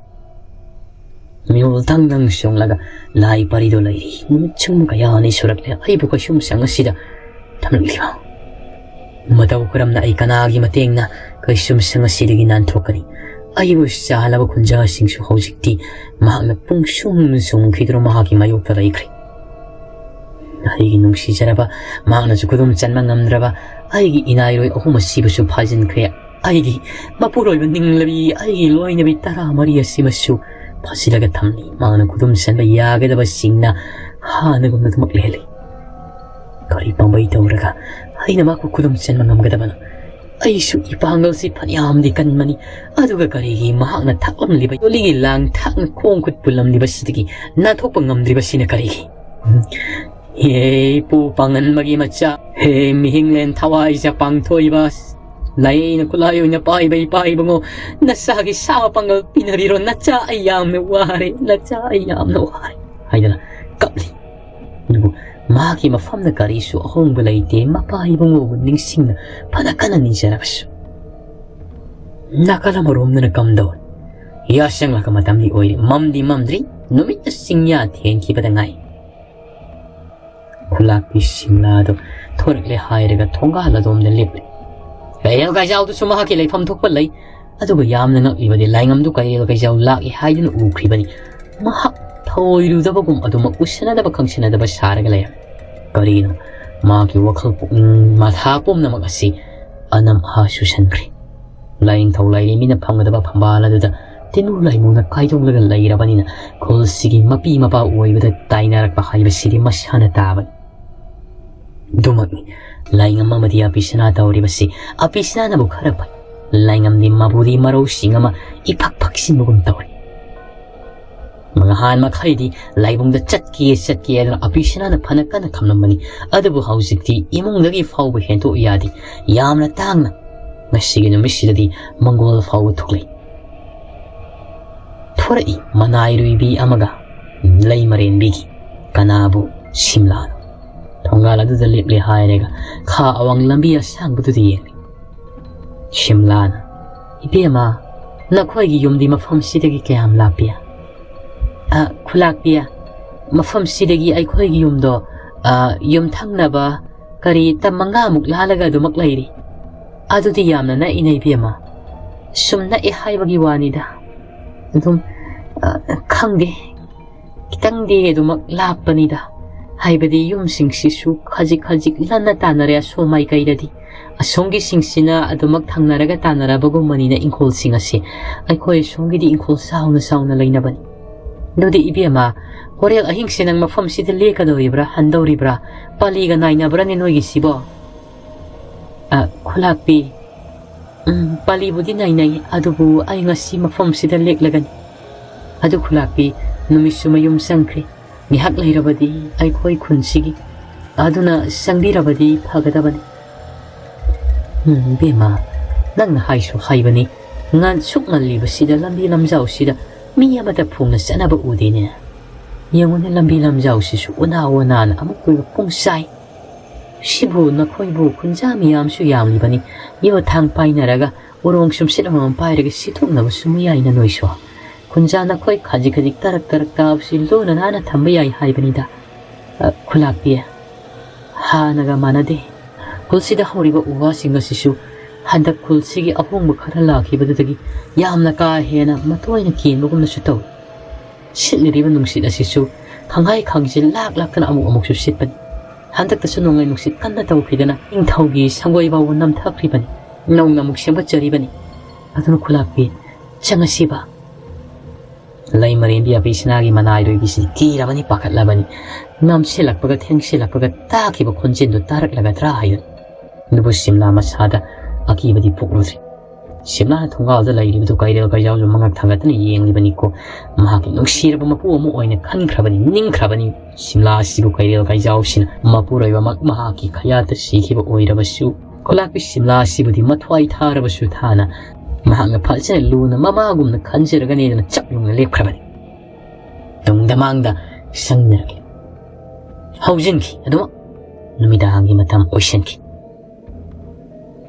ꯃꯤꯑꯣꯜ ꯇꯪ ꯁꯣꯡꯂꯒ ꯂꯥꯏ ꯄꯔꯤꯗꯣ ꯂꯩꯔꯤ꯫ ꯅꯨꯃꯤꯠ ꯆꯨꯝ ꯀꯌꯥꯅꯤ ꯁꯨꯔꯛꯂꯦ ꯑꯩꯕꯨ ꯀꯩꯁꯨꯝꯁꯪ ꯑꯁꯤꯗ ꯊꯝꯂꯛꯂꯤꯕ꯫ ꯃꯇꯧ ꯀꯔꯝꯅ ꯑꯩ ꯀꯅꯥꯒꯤ ꯃꯇꯦꯡꯅ ꯀꯩꯁꯨꯝꯁꯪ ꯑꯁꯤꯗꯒꯤ ꯅꯥꯟꯊꯣꯛꯀꯅꯤ? ꯑꯩꯕꯨ ꯆꯥꯂꯕ ꯈꯨꯟꯖꯥꯁꯤꯡꯁꯨ ꯍꯧꯖꯤꯛꯇꯤ ꯃꯍꯥꯛꯅ ꯄꯨꯡꯁꯨꯝꯗꯨꯅ ꯃꯍꯥꯛꯀꯤ ꯃꯥꯌꯣꯛꯇ ꯂꯩꯈ꯭ꯔꯦ꯫ ꯑꯩꯒꯤ ꯅꯨꯡꯁꯤꯖꯔꯕ, ꯃꯍꯥꯛꯅꯁꯨ ꯈꯨꯗꯨꯝ ꯆꯟꯕ ꯉꯝꯗ꯭ꯔꯕ ꯑꯩꯒꯤ ꯏꯅꯥꯏꯔꯣꯏ ꯑꯍꯨꯝ ꯑꯁꯤꯕꯨꯁꯨ ꯐꯥꯖꯤꯟꯈ꯭ꯔꯦ꯫ ꯑꯩꯒꯤ ꯃꯄꯨꯔꯣꯏꯕ ꯅꯤꯡꯂꯕꯤ, ꯑꯩꯒꯤ ꯂꯣꯏꯅꯕꯤ 13 ꯑꯁꯤꯃꯁꯨ ꯐꯥꯖꯤꯜꯂꯒ ꯊꯝꯂꯤ꯫ ꯃꯍꯥꯛꯅ ꯈꯨꯗꯨꯝ ꯆꯟꯕ ꯌꯥꯒꯗꯕꯁꯤꯡꯅ ꯍꯥꯟꯅꯒꯨꯝꯅ ꯑꯗꯨꯃꯛ ꯂꯩꯍꯜꯂꯤ꯫ ꯀꯔꯤ ꯄꯥꯝꯕꯩ ꯇꯧꯔꯒ ꯑꯩꯅ ꯃꯍꯥꯛꯄꯨ ꯈꯨꯗꯨꯝ ꯆꯟꯕ ꯉꯝꯒꯗꯕꯅꯣ? ꯑꯩꯁꯨ ꯏꯄꯥꯡꯒꯜꯁꯤ ꯐꯅꯌꯥꯝꯗꯤ ꯀꯟꯕꯅꯤ, ꯑꯗꯨꯒ ꯀꯔꯤꯒꯤ ꯃꯍꯥꯛꯅ ꯊꯥꯛꯂꯝꯂꯤꯕ ꯌꯣꯜꯂꯤꯒꯤ ꯂꯥꯡ ꯊꯥꯛꯅ ꯈꯣꯡ ꯈꯨꯠ ꯄꯨꯜꯂꯝꯂꯤꯕꯁꯤꯗꯒꯤ ꯅꯥꯟꯊꯣꯛꯄ ꯉꯝꯗ꯭ꯔꯤꯕꯁꯤꯅ ꯀꯔꯤꯒꯤ? ꯍꯦ ꯄꯨ ꯄꯥꯡꯍꯟꯕꯒꯤ ꯃꯆꯥ, ꯍꯦ ꯃꯤꯍꯤꯡꯂꯦꯟ ꯊꯋꯥꯏꯖ ꯄꯥꯡꯊꯣꯏꯕ, ꯂꯥꯏꯌꯦꯡꯅ ꯈꯨꯠꯂꯥꯏ ꯑꯣꯏꯅ ꯄꯥꯏꯕ ꯏꯄꯥ-ꯏꯕꯨꯡꯉꯣ, ꯅꯆꯥꯒꯤ ꯁꯥ ꯄꯥꯡꯒꯜ ꯄꯤꯅꯔꯤꯔꯣ? ꯅꯆꯥ ꯑꯩ ꯌꯥꯝꯅ ꯋꯥꯔꯦ ꯍꯥꯏꯗꯅ ꯀꯞꯂꯤ꯫ ꯑꯗꯨꯕꯨ ꯃꯍꯥꯛꯀꯤ ꯃꯐꯝꯗ ꯀꯔꯤꯁꯨ ꯑꯍꯣꯡꯕ ꯂꯩꯇꯦ꯫ ꯃꯄꯥ-ꯏꯕꯨꯡꯉꯣꯕꯨ ꯅꯤꯡꯁꯤꯡꯅ ꯐꯅ ꯀꯟꯅ ꯅꯤꯖꯔꯕꯁꯨ ꯅꯥꯀꯜ ꯑꯃꯔꯣꯝꯗꯅ ꯀꯝꯗꯧꯏ? ꯌꯥꯆꯪꯂꯛꯄ ꯃꯇꯝꯗꯤ ꯑꯣꯏꯔꯦ, ꯃꯝꯗ꯭ꯔꯤ, ꯅꯨꯃꯤꯠꯅ ꯆꯤꯡꯌꯥ ꯊꯦꯡꯈꯤꯕꯗ ꯉꯥꯏ꯫ ꯈꯨꯂꯥꯛꯄꯤ ꯁꯤꯝꯂꯥꯗꯣ ꯊꯣꯔꯛꯂꯦ ꯍꯥꯏꯔꯒ ꯊꯣꯡꯒꯥꯜ ꯑꯗꯣꯝꯗ ꯂꯦꯞꯂꯦ꯫ ꯀꯩꯔꯦꯜ ꯀꯩꯖꯥꯎꯗꯨꯁꯨ ꯃꯍꯥꯛꯀꯤ ꯂꯩꯐꯝ ꯊꯣꯛꯄ ꯂꯩ꯫ ꯑꯗꯨꯒ ꯌꯥꯝꯅ ꯉꯛꯂꯤꯕꯗꯤ ꯂꯥꯏꯉꯝꯗꯨ ꯀꯩꯔꯦꯜ ꯀꯩꯖꯥꯎ ꯂꯥꯛꯏ ꯍꯥꯏꯗꯨꯅ ꯎꯈ꯭ꯔꯤꯕꯅꯤ꯫ ꯃꯍꯥꯛ ꯊꯑꯣꯏꯔꯨꯗꯕꯒꯨꯝ ꯑꯗꯨꯃꯛ ꯎꯁꯟꯅꯗꯕ ꯈꯪꯁꯟꯅꯗꯕ ꯁꯥꯔꯒ ꯂꯩꯔꯝꯃꯤ꯫ ꯀꯔꯤꯅꯣ? ꯃꯍꯥꯛꯀꯤ ꯋꯥꯈꯜ ꯄꯨꯛꯅꯤꯡ ꯃꯊꯥ ꯄꯨꯝꯅꯃꯛ ꯑꯁꯤ ꯑꯅꯝ ꯑꯍꯥ ꯆꯨꯁꯟꯈ꯭ꯔꯦ꯫ ꯂꯥꯏꯅꯤꯡꯊꯧ ꯂꯥꯏꯔꯦꯝꯕꯤꯅ ꯐꯝꯒꯗꯕ ꯐꯝꯕꯥꯜ ꯑꯗꯨꯗ ꯇꯤꯅꯨ ꯂꯥꯏꯃꯨꯅ ꯀꯥꯏꯗꯣꯛꯂꯒ ꯂꯩꯔꯕꯅꯤꯅ ꯈꯨꯜꯁꯤꯒꯤ ꯃꯄꯤ ꯃꯄꯥ ꯑꯣꯏꯕꯗ ꯇꯥꯏꯅꯔꯛꯄ ꯍꯥꯏꯕꯁꯤꯗꯤ ꯃꯁꯥꯅ ꯇꯥꯕꯅꯤ꯫ ꯑꯗꯨꯃꯛꯅꯤ ꯂꯥꯏꯉꯝ ꯑꯃꯗꯤ ꯑꯄꯤꯁꯅꯥ ꯇꯧꯔꯤꯕꯁꯤ꯫ ꯑꯄꯤꯁꯅꯥꯅꯕꯨ ꯈꯔ ꯐꯩ, ꯂꯥꯏꯉꯝꯗꯤ ꯃꯕꯨꯗꯤ ꯃꯔꯧꯁꯤꯡ ꯑꯃ ꯏꯐꯛ ꯐꯛꯁꯤꯟꯕꯒꯨꯝ ꯇꯧꯔꯤ꯫ ꯅꯍꯥꯟ ꯃꯈꯩꯗꯤ ꯂꯥꯏꯕꯨꯡꯗ ꯆꯠꯀꯦ ꯑꯗꯨꯅ ꯑꯄꯤꯁꯅꯥꯅ ꯐꯅ ꯀꯟꯅ ꯈꯝꯂꯝꯕꯅꯤ꯫ ꯑꯗꯨꯕꯨ ꯍꯧꯖꯤꯛꯇꯤ ꯏꯃꯨꯡꯗꯒꯤ ꯐꯥꯎꯕ ꯍꯦꯟꯇꯣꯛ ꯌꯥꯗꯦ, ꯌꯥꯝꯅ ꯇꯥꯡꯅ꯫ ꯉꯁꯤꯒꯤ ꯅꯨꯃꯤꯠꯁꯤꯗꯗꯤ ꯃꯪꯒꯣꯜ ꯐꯥꯎꯕ ꯊꯣꯔꯛꯏ ꯃꯅꯥꯏꯔꯨꯏꯕꯤ ꯑꯃꯒ ꯂꯩꯃꯔꯦꯟꯕꯤꯒꯤ꯫ ꯀꯅꯥꯕꯨ? ꯁꯤꯝꯂꯥꯅ꯫ ꯊꯣꯡꯒꯥꯜ ꯑꯗꯨꯗ ꯂꯦꯞꯂꯦ ꯍꯥꯏꯔꯒ ꯈꯥ ꯑꯋꯥꯡ ꯂꯝꯕꯤ ꯑꯁꯥꯡꯕꯗꯨꯗ ꯌꯦꯡꯂꯤ꯫ ꯁꯤꯝꯂꯥꯅ, ꯏꯕꯦꯝꯃ, ꯅꯈꯣꯏꯒꯤ ꯌꯨꯝꯗꯤ ꯃꯐꯝꯁꯤꯗꯒꯤ ꯀꯌꯥꯝ ꯂꯥꯞꯄꯤ? ꯈꯨꯂꯥꯛꯄꯤ, ꯃꯐꯝꯁꯤꯗꯒꯤ ꯑꯩꯈꯣꯏꯒꯤ ꯌꯨꯝꯗꯣ ꯌꯨꯝꯊꯪꯅꯕ ꯇꯞ 5ꯃꯨꯛ ꯂꯥꯜꯂꯒ ꯑꯗꯨꯃꯛ ꯂꯩꯔꯤ꯫ ꯑꯗꯨꯗꯤ ꯌꯥꯝꯅ ꯅꯛꯏꯅ ꯏꯕꯦꯝꯃ꯫ ꯁꯨꯝ ꯅꯛꯑꯦ ꯍꯥꯏꯕꯒꯤ ꯋꯥꯅꯤꯗ, ꯑꯗꯨꯝ ꯈꯪꯗꯦ, ꯈꯤꯇꯪꯗꯤ ꯑꯗꯨꯃꯛ ꯂꯥꯞꯄꯅꯤꯗ꯫ ꯍꯥꯏꯕꯗꯤ ꯌꯨꯝꯁꯤꯡꯁꯤꯁꯨ ꯈꯖꯤꯛ ꯂꯟꯅ ꯇꯥꯟꯅꯔꯦ ꯑꯁꯣꯝ ꯃꯥꯏꯀꯩꯗꯗꯤ꯫ ꯑꯁꯣꯝꯒꯤꯁꯤꯡꯁꯤꯅ ꯑꯗꯨꯃꯛ ꯊꯪꯅꯔꯒ ꯇꯥꯟꯅꯔꯕꯒꯨꯝꯕꯅꯤꯅ ꯏꯪꯈꯣꯜꯁꯤꯡ ꯑꯁꯤ꯫ ꯑꯩꯈꯣꯏ ꯑꯁꯣꯝꯒꯤꯗꯤ ꯏꯪꯈꯣꯜ ꯆꯥꯎꯅ ꯂꯩꯅꯕꯅꯤ꯫ ꯑꯗꯨꯗꯤ ꯏꯕꯦꯝꯃ, ꯍꯣꯔꯦꯟ ꯑꯍꯤꯡꯁꯤ ꯅꯪ ꯃꯐꯝꯁꯤꯗ ꯂꯦꯛꯀꯗꯧꯔꯤꯕ꯭ꯔꯥ, ꯍꯟꯗꯧꯔꯤꯕ꯭ꯔꯥ? ꯄꯥꯂꯤꯒ ꯅꯥꯏꯅꯕ꯭ꯔꯥꯅꯦ ꯅꯣꯏꯒꯤꯁꯤꯕꯣ? ꯈꯨꯂꯥꯛꯄꯤ, ꯄꯥꯂꯤꯕꯨꯗꯤ ꯅꯥꯏꯅꯩ, ꯑꯗꯨꯕꯨ ꯑꯩ ꯉꯁꯤ ꯃꯐꯝꯁꯤꯗ ꯂꯦꯛꯂꯒꯅꯤ꯫ ꯑꯗꯨ ꯈꯨꯂꯥꯛꯄꯤ, ꯅꯨꯃꯤꯠꯁꯨ ꯃꯌꯨꯝ ꯆꯪꯈ꯭ꯔꯦ, ꯉꯥꯏꯍꯥꯛ ꯂꯩꯔꯕꯗꯤ ꯑꯩꯈꯣꯏ ꯈꯨꯟꯁꯤꯒꯤ, ꯑꯗꯨꯅ ꯆꯪꯕꯤꯔꯕꯗꯤ ꯐꯒꯗꯕꯅꯤ꯫ ꯏꯕꯦꯝꯃ, ꯅꯪꯅ ꯍꯥꯏꯁꯨ ꯍꯥꯏꯕꯅꯤ, ꯁꯨꯛ ꯉꯜꯂꯤꯕꯁꯤꯗ ꯂꯝꯕꯤ ꯂꯝꯖꯥꯎꯁꯤꯗ ꯃꯤ ꯑꯃꯇ ꯐꯣꯡꯅ ꯆꯠꯅꯕ ꯎꯗꯦꯅꯦ꯫ ꯌꯦꯡꯉꯨꯅꯦ, ꯂꯝꯕꯤ ꯂꯝꯖꯥꯎꯁꯤꯁꯨ ꯎꯅꯥ-ꯋꯥꯅꯥꯅ ꯑꯃꯨꯛ ꯂꯣꯏꯕ ꯄꯨꯡꯆꯥꯏ꯫ ꯁꯤꯕꯨ ꯅꯈꯣꯏꯕꯨ ꯈꯨꯟꯖꯥ ꯃꯤꯌꯥꯝꯁꯨ ꯌꯥꯝꯂꯤꯕꯅꯤ, ꯌꯣꯠꯊꯥꯡ ꯄꯥꯏꯅꯔꯒ ꯎꯔꯣꯡ ꯁꯨꯝꯁꯤꯠ ꯑꯃꯃꯝ ꯄꯥꯏꯔꯒ ꯁꯤꯊꯣꯛꯅꯕꯁꯨ ꯌꯥꯏꯅ ꯅꯣꯏꯁꯨ꯫ ꯈꯨꯟꯖꯥ ꯅꯈꯣꯏ ꯈꯖꯤꯛ ꯇꯔꯛ ꯇꯥꯕꯁꯤ ꯂꯨꯅ ꯅꯥꯟꯅ ꯊꯝꯕ ꯌꯥꯏ ꯍꯥꯏꯕꯅꯤꯗ꯫ ꯈꯨꯂꯥꯛꯄꯤ, ꯍꯥꯟꯅꯒ ꯃꯥꯟꯅꯗꯦ꯫ ꯈꯨꯜꯁꯤꯗ ꯍꯧꯔꯤꯕ ꯎ ꯋꯥꯁꯤꯡ ꯑꯁꯤꯁꯨ Handak khulsigi ahongba khara lakhibadudagi yamna ka hena matoina kinbagumnasu tawi. Sitliriba nungsit asisu khangai khangjil laktana amuksu sitpani. Handaktasu nungai nungsit kanna tawkhidana ingthaugi sanggoibaw namthakribani. Nongna amuk sembatjaribani. Aduna khulakpi changasiba. Lai marimbi abisinagi manairoibisi kirabani pakatlabani. Namsilakpaga thengsilakpaga takiba khonjindu taraklagadra hayun. Nubu Simla masada akibadi pukrudri. Simla thongalda lairibadu kairel kaijawju mangak thangatana yenglibaniko. Mahaki nuksiraba mapu amu oina khankrabani ningkrabani. Simla sibu kairel kaijawsina mapuraiba mahaki khayata sikhiba oirabasu. Khulakpi Simla sibudi mathwai tharabasu thana. Mahanga phalchana luna mamagumna khanjiraganedana chakyungna lepkrabani. Tungdamangda sangnaragi. Haujinki aduma numidangi matam oishanki.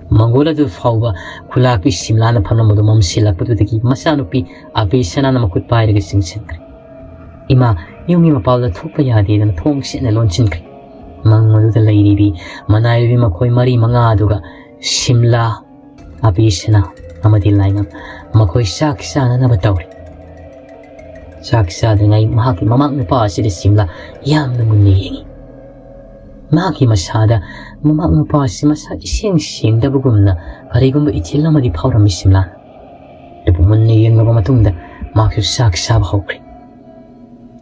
Mangola du fauba khulakpi Simla na phamnamudu mamsilakpadudagi masanupi abisana na makut pairaga singsinkri. Ima yungi mapawda thukpa yadedana thongsina lonchinkri. Mangaduda lairibi manairibi makhoi mari manga aduga Simla abisana amadi laingam makhoi saksana na batawri. Saksa dangai mahaki mamak nupa asida Simla yamna munni yengi. Mahaki masada mamak nupa si masa ising dabugumna karigumba itilamadi pawrami Simla. Dabu munni yengaba matungda maksu saksa bahawkri.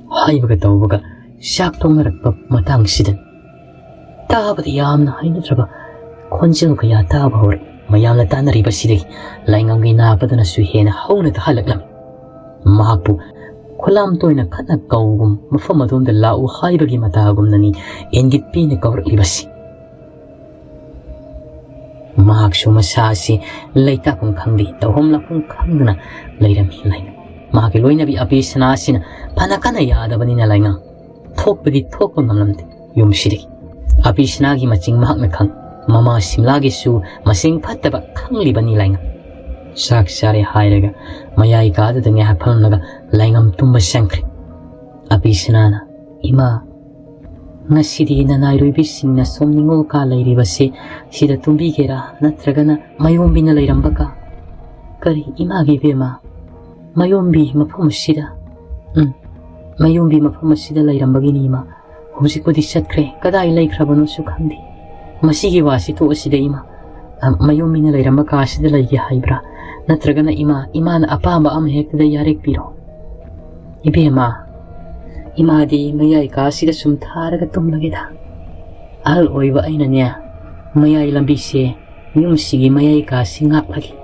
Haibaga tawbaga sak tongarakpa matang sidan. Tabada yamna hainadraba khonjil kaya tabahawri. Mayamna tanariba sidagi laingamgi napadana suhena hauna tahalaklam. Mahakpu Kulam toina kana kaugum mafamadonda lau haibagi matagum nani engit pina kaurlibasi. Mahaksu masasi laita kung khangdi tawhom la kung khangdana lairami lainga. Mahaki loina bi abisana asina panakana yadabani na lainga. Thokpagi thokpa ngamlamde yumsidagi. Abisanagi maching mahakna khang mama Simlagi su masing pataba khanglibani lainga. Saksari hairaga mayai kada dange hapalnaga laingam tumba sankri. Abisanana ima ngasidi nanairoibi singna somningol ka lairibase sida tumbigera natragana mayombina lairambaka. Kari imagi bema mayombi maphamasida mayombi maphamasida lairambagini ima hujikodi satkre kadai laikhrabano su khandi. Masigi wasi to asida ima mayombina lairambaka asida laigi haibra. Natragana imana apamba am hekda yarek piro. Ibema imadi mayai ka sida sum tharaga tumlageda. Al oiba aina nya mayai lambise yumsigi mayai ka singak lagi.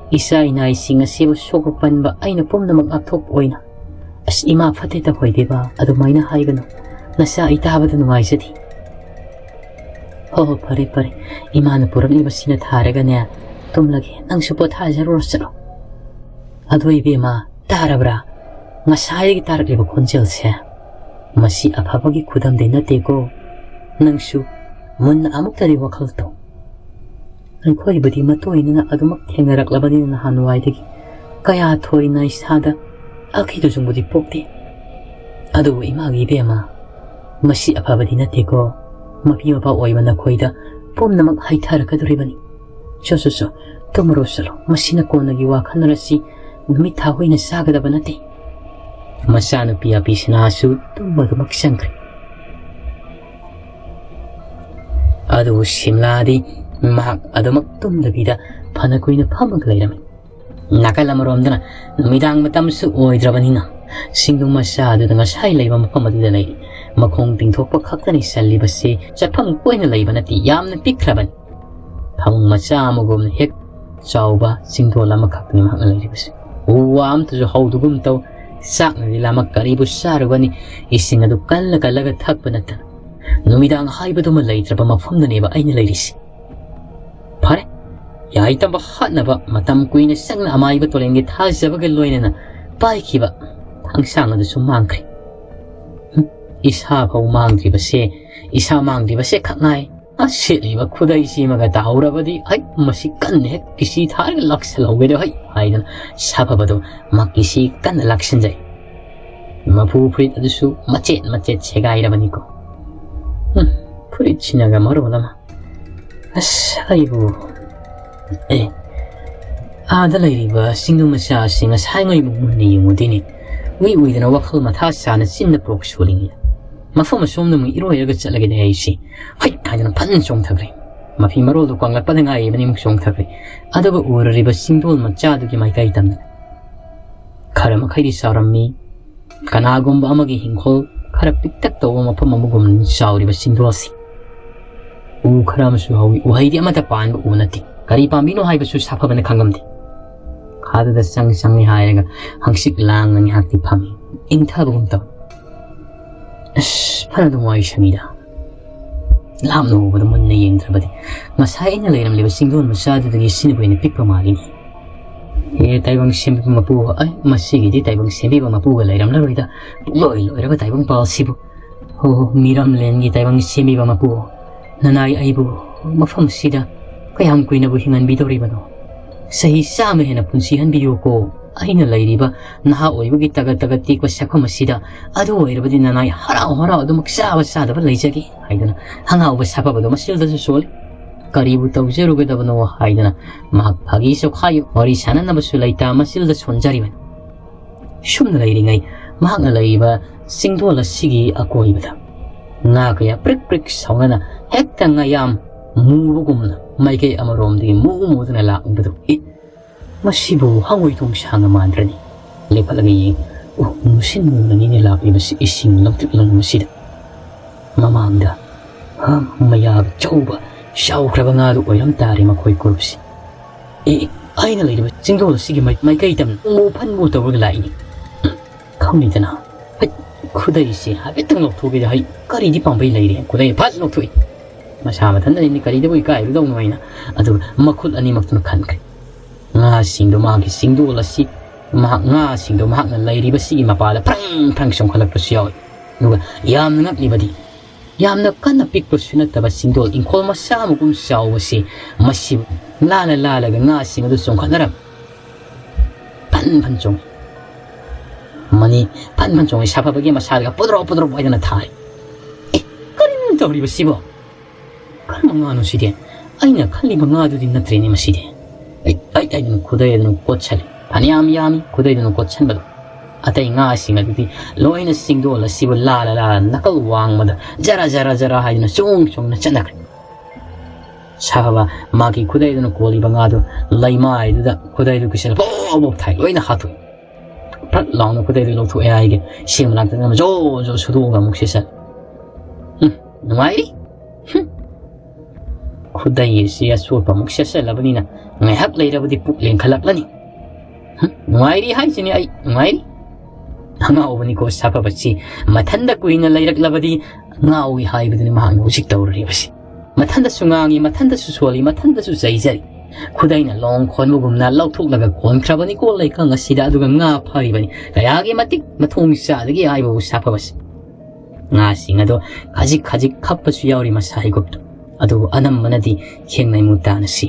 Isa inai singa sibu sokopanba aina pumna mag-aktop oina. As ima fateta hoideba adumayna haigano. Nasa itabada nungaisati. Oh pare imana puragliba sina tharaga nya tumlagi nang support hajarur salo. Adoi bema tarabra ngasai tarliba khonjel se. Masi aphabagi khudam de nate ko nangsu mun amuk tari wakhal to. Ankhoi badi matoina adumak thengaraklabani na hanwai degi kaya thoina isada akhidu jungbudi pokti. Adu imagi bema masi aphabadi nate ko mapi mapa oibana khoida pomnamak haitharakaduribani. So, tomorrow salo, masina ko nagi wakhanarasi numita hoina sagadaba nate. Masano piya pisinasu tumadumak sangkri. Adu Simladi mahak adumak tumdabida panakoina pamaglairami. Nakalamaromdana numidang matamsu oidrabanina. Singdung masado danga sai laiba mapamadida lai. Makong tingthokpa khaktani salibasi chapam koina laiba nati yamna pikrabani. Hamung macha amugum hek chauba singdo lama khakni mahang lairibasi. Uwam tu jo haudugum taw sakna di lama karibu sarugani ising adu kalaga thakpanatan. Numidang haibadu malaitraba mafamna neba aina lairisi. Pare yaita ba hatnaba matam kuina sangna amaiba tolenge thajabaga loinana paikiba hangsang adu sumangkri. Isa phau mangdribase khakngai Asiliba kudai si maga daurabadi ay masikan hek kisi thar laksal hogede hay aidan sababado makisi kan laksan jai mapu prit adusu macet segairabani ko prit chinaga marolama asaibu Ada lairiba singdu masa singa saingai mumuni yungudini wi uidana wakhal matha sana sinna prok shuling mafam somna mu iro yaga chalage de aisi hai kaidana pan chong thagre mafi marol du kwangla padanga ibani muk chong thagre adaga urriba singdol macha du gi mai kai tam kharama khairi sarammi kanagomba amagi hingkhol khara piktak to mafam amugum sauriba singdosi u kharamasu hawi u haidi amata pan bu unati kari pambino haibasu saphabana khangamdi khada sang sang ni hairaga hangsik lang ni hakti phami intha bugum taw phana du wai shamida lam no bada mun ne yeng thrabadi ngasai na leiram leba singdon masa du gi sin buina pikpa mali e taibang sembi mapu ai masigi di taibang sembi ba mapu ga leiram la roida loi loi ra taibang pal sibu ho miram len gi taibang sembi ba mapu nanai aibu mafam sida kayam kuina bu hingan bidori bano sahi sama hena punsi han biyo ko aina lairiba naha oibugi taga taga tikwa sakha masida adu oirabadi nanai harau harau adu maksa wasa da laijagi haidana hanga oba sapa bado masil da sol karibu tawjeru ge da bano haidana mak phagi so khayu ori sanan na basu laita masil da sonjari ban shumna lairingai mak na laiba singdo la sigi akoi bada nga kaya prik prik sawana hekta ngayam mubugumna maikay amarom di mu na la bado masibu hangoi tong sanga mandrani lepalagi musin mo nani nila ibas ising lamtik lang masida mamangda mayab chauba shaw kraba nga du oyram tari makoy kurupsi ay na laiba singdo sige may kaitam mo pan mo tawag laini kauni dana kudai si habitang loktugi da hay kari di pambay lairi kudai pat loktugi masama tanda ni kari da boy kai daw noina adu makul ani maktun khankay nga singdo magi singdo la si nga singdo mahak na lairiba si mapala prang prang song khalak to siyaw nuga yam ngak libadi yam na kan na pik to sunat taba singdo inkol masama kum siyaw si masib la ga nga singdo song khanaram pan chong mani pan chong sapa bagi masarga podro boy na thai karim to riba sibo kan nga no side aina khali nga du din na treni maside ay kudai no kochali paniam yami kudai no kochan bado atai nga singa di loina singdo la sibo la nakal wang mada jara hay na chong na chanak sahaba magi kudai no koli banga do laima ai da kudai do kisel bo thai loina hatu prat long no kudai do thu ai ge sim lang ta jo sudu ga muk sesa ngai kudai si asu pa muk sesa labani na ngai hak leirabadi puk leng khalak lani ngai hai chini ai ngai hanga obani ko sapa bachi mathanda kuina leirak labadi ngawi hai bidini mahang usik tawri basi mathanda sungangi mathanda susoli mathanda su zaijari khudaina long khonbu gumna lauthuk laga kon khrabani ko leika ngasida aduga nga phari bani kayagi matik mathong sa dagi ai bu sapa basi nga singado khajik khappasu yauri masai gopto adu anam manadi khengnai mutana si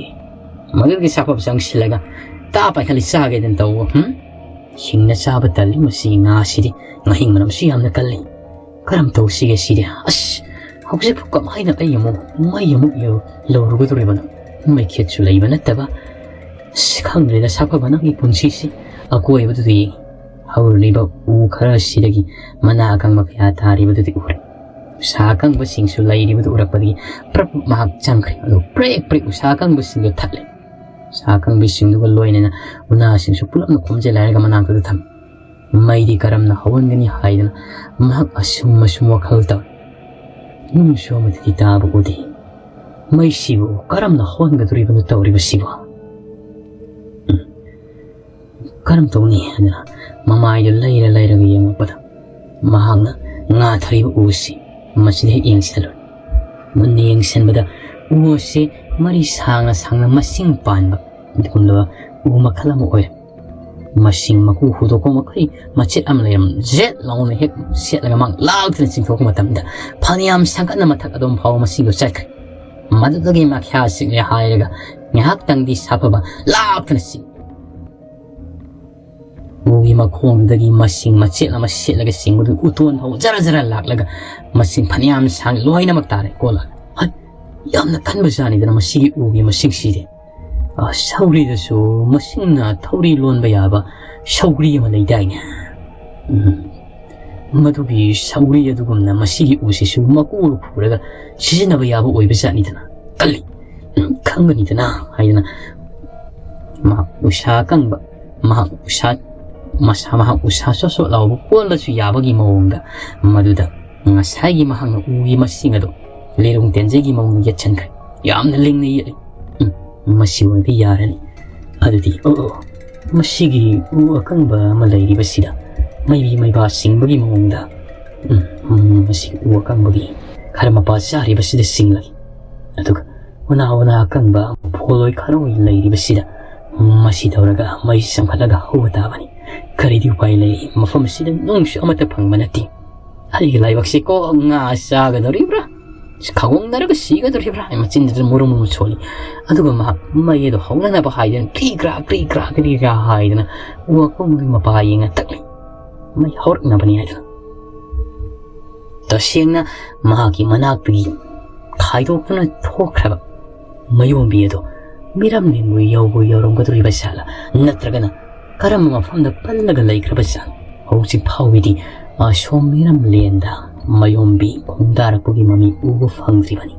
magagi sapap sang silaga ta pa khali sage den taw hingna saba tali masi nga sidi nga hing manam si amna kalli karam taw sige sidi as hokse phukka maina ayamo mayamu yo lorugo duriban mai khetchu leibana taba sikhangre da sapa bana gi punsi si akoi badu di haurliba u khara sidagi mana akang makya tari badu di ure sakang basing su lairi badu urakpadi prap mahak changkre ado prek usakang basing do thatle sakang bising du loina na una sing su pulak na khomje lai ga manang du tham mai di karam na hawan gani haidana mahak asum wakhal ta num shoma di ta bu di mai sibu karam na hawan ga duri banu tawri basiba karam tawni na mamai du laira ga yang pada mahang na nga thari bu usi masine yang salon munni yang sen bada usi mari sangna masing panba dikumlo makhala mo oy masing maku hudo ko makai machet amlayam jet lawn hek set laga mang law tin sing thok matam da phaniam sangkat na mathak adom phaw masing do chak madagi makhya sing ya hairaga ngahak tang di sapaba law tin sing ugi makhom dagi masing machet na maset laga sing du uton phaw jara lak laga masing phaniam sang loina mak tare kola yamna kan bazani dana masigi ugi masing side ꯁꯧꯒ꯭ꯔꯤꯗꯁꯨ ꯃꯁꯤꯡꯅ ꯊꯧꯔꯤ ꯂꯣꯟꯕ ꯌꯥꯕ ꯁꯧꯒ꯭ꯔꯤ ꯑꯃ ꯂꯩꯗꯥꯏꯅꯦ ꯃꯗꯨꯒꯤ ꯁꯧꯒ꯭ꯔꯤ ꯑꯗꯨꯒꯨꯝꯅ ꯃꯁꯤꯒꯤ ꯎꯁꯤꯁꯨ ꯃꯀꯨ ꯈꯨꯔꯒ ꯁꯤꯖꯤꯟꯅꯕ ꯌꯥꯕ ꯑꯣꯏꯕꯖꯥꯠꯅꯤꯗꯅ ꯀꯜꯂꯤ ꯈꯪꯒꯅꯤꯗꯅ ꯍꯥꯏꯗꯅ ꯃꯍꯥꯛ ꯎꯁꯥ ꯀꯪꯕ ꯃꯍꯥꯛ ꯎꯁꯥ ꯁꯣꯠ ꯁꯣꯠ ꯂꯥꯎꯕ ꯀꯣꯜꯂꯁꯨ ꯌꯥꯕꯒꯤ ꯃꯑꯣꯡꯗ ꯃꯗꯨꯗ ꯉꯁꯥꯏꯒꯤ ꯃꯍꯥꯛꯅ ꯎꯒꯤ ꯃꯁꯤꯡ ꯑꯗꯨ ꯂꯩꯔꯨꯡ ꯇꯦꯟꯖꯩꯒꯤ ꯃꯑꯣꯡꯗ ꯌꯦꯠꯁꯟꯈ꯭ꯔꯦ ꯌꯥꯝꯅ ꯂꯤꯡꯅ ꯌꯦꯠꯂꯤ ꯃꯁꯤ ꯑꯣꯏꯕ ꯌꯥꯔꯅꯤ ꯑꯗꯨꯗꯤ ꯃꯁꯤꯒꯤ ꯎ ꯑꯀꯪꯕ ꯑꯃ ꯂꯩꯔꯤꯕꯁꯤꯗ ꯃꯩꯕꯤ ꯃꯩꯕꯥ ꯁꯤꯡꯕꯒꯤ ꯃꯑꯣꯡꯗ ꯃꯁꯤ ꯎ ꯑꯀꯪꯕꯒꯤ ꯈꯔ ꯃꯄꯥ ꯆꯥꯔꯤꯕꯁꯤꯗ ꯁꯤꯡꯂꯒꯦ ꯑꯗꯨꯒ ꯎꯅꯥ ꯑꯀꯪꯕ ꯐꯣꯜꯂꯣꯏ ꯈꯔꯣꯏ ꯂꯩꯔꯤꯕꯁꯤꯗ ꯃꯁꯤ ꯇꯧꯔꯒ ꯃꯩ ꯆꯪꯈꯠꯂꯒ ꯍꯧꯕ ꯇꯥꯕꯅꯤ ꯀꯔꯤꯗꯤ ꯎꯄꯥꯏ ꯂꯩ ꯃꯐꯝ ꯑꯁꯤꯗ ꯅꯨꯡꯁꯨ ꯑꯃꯠꯇ ꯐꯪꯕ ꯅꯠꯇꯦ ꯑꯩꯒꯤ ꯂꯥꯏꯕꯛꯁꯤ ꯀꯣ ꯉꯥ ꯆꯥꯒꯗꯧꯔꯤꯕ꯭ꯔꯥ ꯈꯥꯎꯒꯣꯡꯅꯔꯒ ꯁꯤꯒꯗꯧꯔꯤꯕ꯭ꯔꯥ ꯃꯆꯤꯟꯗꯨꯗ ꯃꯨꯔꯨꯝ ꯁꯣꯜꯂꯤ ꯑꯗꯨꯒ ꯃꯍꯥꯛ ꯃꯩ ꯑꯗꯨ ꯍꯧꯅꯅꯕ ꯍꯥꯏꯗꯅ ꯀ꯭ꯔꯤ ꯍꯥꯏꯗꯅ ꯎ ꯑꯀꯪꯕꯒꯤ ꯃꯄꯥ ꯌꯦꯡꯉ ꯇꯛꯂꯤ ꯃꯩ ꯍꯧꯔꯛꯅꯕꯅꯤ ꯍꯥꯏꯗꯅ ꯇꯁꯦꯡꯅ ꯃꯍꯥꯛꯀꯤ ꯃꯅꯥꯛꯇꯒꯤ ꯈꯥꯏꯗꯣꯛꯇꯨꯅ ꯊꯣꯛꯈ꯭ꯔꯕ ꯃꯌꯣꯝꯕꯤ ꯑꯗꯨ ꯃꯤꯔꯝꯂꯦꯟꯕꯨ ꯌꯧꯔꯝꯒꯗꯧꯔꯤꯕ ꯖꯥꯠꯂ ꯅꯠꯇ꯭ꯔꯒꯅ ꯀꯔꯝꯕ ꯃꯐꯝꯗ ꯄꯜꯂꯒ ꯂꯩꯈ꯭ꯔꯕ ꯖꯥꯠꯂ ꯍꯧꯖꯤꯛ ꯐꯥꯎꯕꯗꯤ ꯑꯁꯣꯝ ꯃꯤꯔꯝꯂꯦꯟꯗ ꯃꯌꯣꯝꯕꯤ ꯈꯣꯡꯗꯥꯔꯛꯄꯒꯤ ꯃꯃꯤ ꯎꯕ ꯐꯪꯗ꯭ꯔꯤꯕꯅꯤ